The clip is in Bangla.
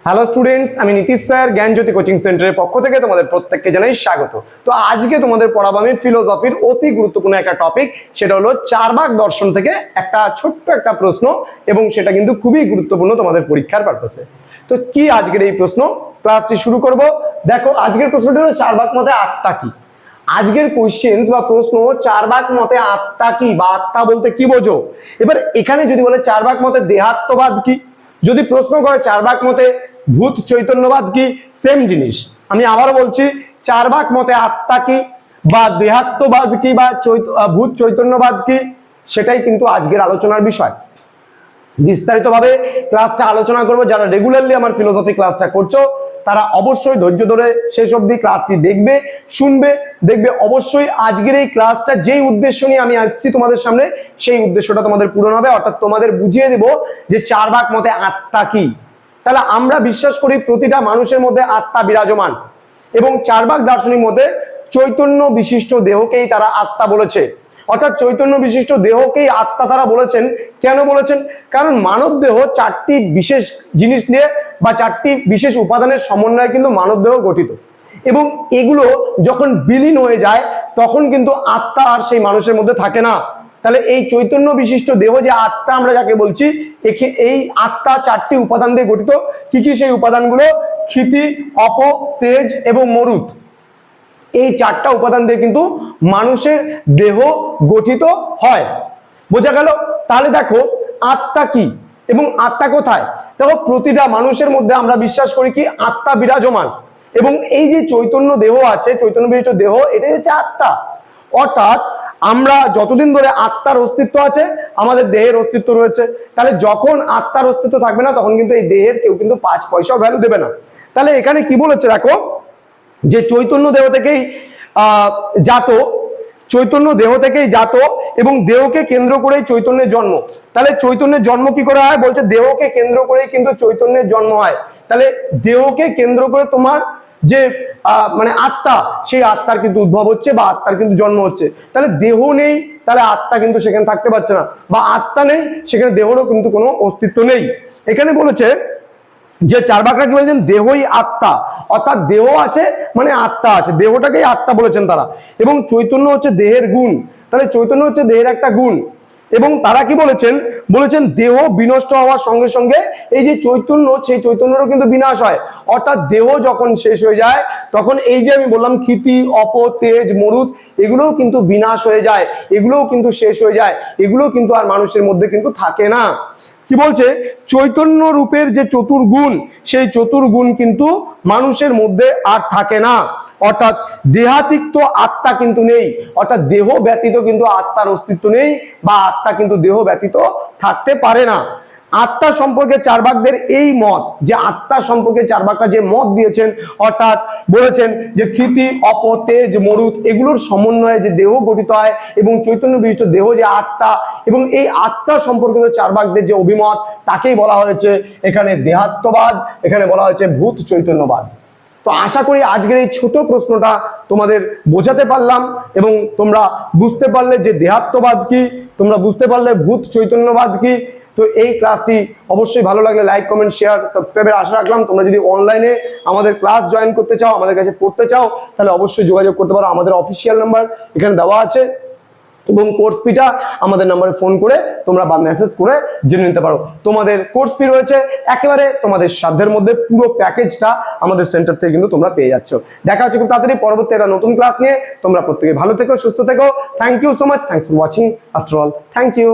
হ্যালো স্টুডেন্টস, আমি নীতিশ স্যার জ্ঞানজ্যোতি কোচিং সেন্টারের পক্ষ থেকে তোমাদের প্রত্যেককে জানাই স্বাগত। তো আজকে তোমাদের পড়াবো আমি ফিলোসফির অতি গুরুত্বপূর্ণ একটা টপিক, সেটা হলো চারবাক দর্শন থেকে একটা ছোট্ট একটা প্রশ্ন, এবং সেটা কিন্তু খুবই গুরুত্বপূর্ণ তোমাদের পরীক্ষার পারপাসে। তো কি আজকের এই প্রশ্ন, ক্লাসটি শুরু করব। দেখো, আজকের প্রশ্নটি হলো চারবাক মতে আত্মা কি। আজকের কোশ্চেন্স বা প্রশ্ন, চারবাক মতে আত্মা কি বা আত্মা বলতে কি বোঝো। এবার এখানে যদি বলে চারবাক মতে দেহাত্মবাদ কি, যদি প্রশ্ন করে চারবাক মতে ভূত চৈতন্যবাদ কি, সেম জিনিস। আমি আবারও বলছি, চারবাক মতে আত্মা কি বা দেহাত্মবাদ কি বা ভূত চৈতন্যবাদ কি, সেটাই কিন্তু আজকের আলোচনার বিষয়। বিস্তারিতভাবে ক্লাসটা আলোচনা করব। যারা রেগুলারলি আমার ফিলোসফি ক্লাসটা করছো তারা অবশ্যই ধৈর্য ধরে শেষ অবধি ক্লাসটি দেখবে, শুনবে, দেখবে অবশ্যই আজকের এই ক্লাসটা যেই উদ্দেশ্য নিয়ে আমি আসছি তোমাদের সামনে, সেই উদ্দেশ্যটা তোমাদের পূরণ হবে। অর্থাৎ তোমাদের বুঝিয়ে দেব যে চারবাক মতে আত্মা কি। তাহলে আমরা বিশ্বাস করি প্রতিটা মানুষের মধ্যে আত্মা বিরাজমান, এবং চারবাক দার্শনিক মতে চৈতন্য বিশিষ্ট দেহকেই তারা আত্মা বলেছে। অর্থাৎ চৈতন্য বিশিষ্ট দেহকেই আত্মা তারা বলেছেন। কেন বলেছেন? কারণ মানব দেহ চারটি বিশেষ জিনিস নিয়ে বা চারটি বিশেষ উপাদানের সমন্বয়ে কিন্তু মানব দেহ গঠিত, এবং এগুলো যখন বিলীন হয়ে যায় তখন কিন্তু আত্মা আর সেই মানুষের মধ্যে থাকে না। তাহলে এই চৈতন্য বিশিষ্ট দেহ যে আত্মা আমরা যাকে বলছি, এই আত্মা চারটি উপাদান দিয়ে গঠিত। কি কি সেই উপাদানগুলো? ক্ষিতি, অপ, তেজ এবং মরুত। এই চারটা উপাদান দিয়ে কিন্তু মানুষের দেহ গঠিত হয়। বোঝা গেল? তাহলে দেখো আত্মা কি এবং আত্মা কোথায়। দেখো, প্রতিটা মানুষের মধ্যে আমরা বিশ্বাস করি কি আত্মা বিরাজমান, এবং এই যে চৈতন্য দেহ আছে, চৈতন্য বিশিষ্ট দেহ, এটাই হচ্ছে আত্মা। অর্থাৎ আমরা যতদিন ধরে আত্মার অস্তিত্ব আছে, আমাদের দেহের অস্তিত্ব রয়েছে। তাহলে যখন আত্মার অস্তিত্ব থাকবে না, তখন কিন্তু এই দেহের কেউ কিন্তু 5 পয়সাও ভ্যালু দেবে না। তাহলে এখানে কি বলেছে দেখো, যে চৈতন্য দেহ থেকেই জাত, চৈতন্য দেহ থেকেই জাত, এবং দেহকে কেন্দ্র করেই চৈতন্যের জন্ম। তাহলে চৈতন্যের জন্ম কি করে হয়? বলছে দেহকে কেন্দ্র করেই কিন্তু চৈতন্যের জন্ম হয়। তাহলে দেহকে কেন্দ্র করে তোমার যে মানে আত্মা, সেই আত্মার কিন্তু উদ্ভব হচ্ছে বা আত্মার কিন্তু জন্ম হচ্ছে। তাহলে দেহ নেই, তাহলে আত্মা কিন্তু সেখানে থাকতে পারছে না, বা আত্মা নেই, সেখানে দেহরও কিন্তু কোনো অস্তিত্ব নেই। এখানে বলেছে যে চারবাকরা কি বলেছেন, দেহই আত্মা। অর্থাৎ দেহ আছে মানে আত্মা আছে, দেহটাকেই আত্মা বলেছেন তারা। এবং চৈতন্য হচ্ছে দেহের গুণ। তাহলে চৈতন্য হচ্ছে দেহের একটা গুণ। এবং তারা কি বলেছেন? বলেছেন দেহ বিনষ্ট হওয়ার সঙ্গে সঙ্গে এই যে চৈতন্য, সেই চৈতন্যরও কিন্তু বিনাশ হয়। অর্থাৎ দেহ যখন শেষ হয়ে যায়, তখন এই যে আমি বললাম ক্ষিতি, অপ, তেজ, মরুত, এগুলোও কিন্তু বিনাশ হয়ে যায়, এগুলোও কিন্তু শেষ হয়ে যায়, এগুলোও কিন্তু আর মানুষের মধ্যে কিন্তু থাকে না। কি বলছে? চৈতন্য রূপের যে চতুর্গুণ, সেই চতুর্গুণ কিন্তু মানুষের মধ্যে আর থাকে না। অর্থাৎ দেহাতিক্ত আত্মা কিন্তু নেই। অর্থাৎ দেহ ব্যতীত কিন্তু আত্মার অস্তিত্ব নেই, বা আত্মা কিন্তু দেহ ব্যতীত থাকতে পারে না। আত্মা সম্পর্কে চারবাকদের এই মত, যে আত্মা সম্পর্কে চারবাকরা যে মত দিয়েছেন, অর্থাৎ বলেছেন যে ক্ষিতি, অপ, তেজ, মরুত, এগুলোর সমন্বয়ে যে দেহ গঠিত হয়, এবং চৈতন্য বিশিষ্ট দেহ যে আত্মা, এবং এই আত্মা সম্পর্কিত চারবাকদের যে অভিমত, তাকেই বলা হয়েছে এখানে দেহাত্মবাদ, এখানে বলা হয়েছে ভূত চৈতন্যবাদ। তো আশা করি আজকের এই ছোট প্রশ্নটা তোমাদের বোঝাতে পারলাম, এবং তোমরা বুঝতে পারলে যে দেহাত্মবাদ কি, তোমরা বুঝতে পারলে ভূত চৈতন্যবাদ কি। তো এই ক্লাসটি অবশ্যই ভালো লাগলে লাইক, কমেন্ট, শেয়ার, সাবস্ক্রাইবের আশা রাখলাম। তোমরা যদি অনলাইনে আমাদের ক্লাস জয়েন করতে চাও, আমাদের কাছে পড়তে চাও, তাহলে অবশ্যই যোগাযোগ করতে পারো। আমাদের অফিসিয়াল নাম্বার এখানে দেওয়া আছে, এবং কোর্স ফিটা আমাদের নাম্বারে ফোন করে তোমরা বা মেসেজ করে জেনে নিতে পারো। তোমাদের কোর্স ফি রয়েছে একেবারে তোমাদের সাধ্যের মধ্যে, পুরো প্যাকেজটা আমাদের সেন্টার থেকে কিন্তু তোমরা পেয়ে যাচ্ছ। দেখা হচ্ছে খুব তাড়াতাড়ি পরবর্তী একটা নতুন ক্লাস নিয়ে। তোমরা প্রত্যেকে ভালো থেকো, সুস্থ থেকো। Thank you so much. Thanks for watching. After all, thank you.